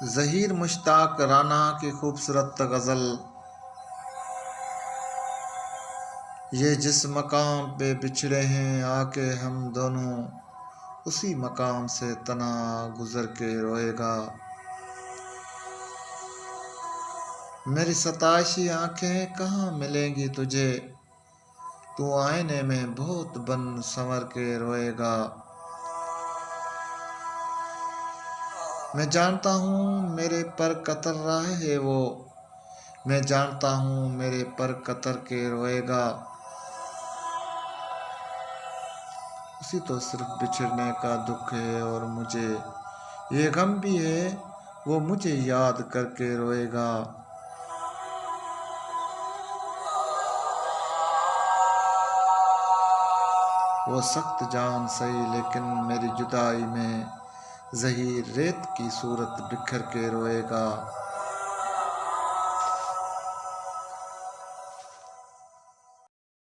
ज़हीर मुश्ताक राना की खूबसूरत गज़ल। ये जिस मकाम पे बिछड़े हैं आके हम दोनों, उसी मकाम से तना गुज़र के रोएगा। मेरी सताइशी आंखें कहाँ मिलेंगी तुझे, तू आईने में बहुत बन संवर के रोएगा। मैं जानता हूँ मेरे पर कतर रहा है वो, मैं जानता हूँ मेरे पर कतर के रोएगा। उसी तो सिर्फ बिछड़ने का दुख है और मुझे ये गम भी है, वो मुझे याद करके रोएगा। वो सख्त जान सही लेकिन मेरी जुदाई में ज़हीर रेत की सूरत बिखर के रोएगा।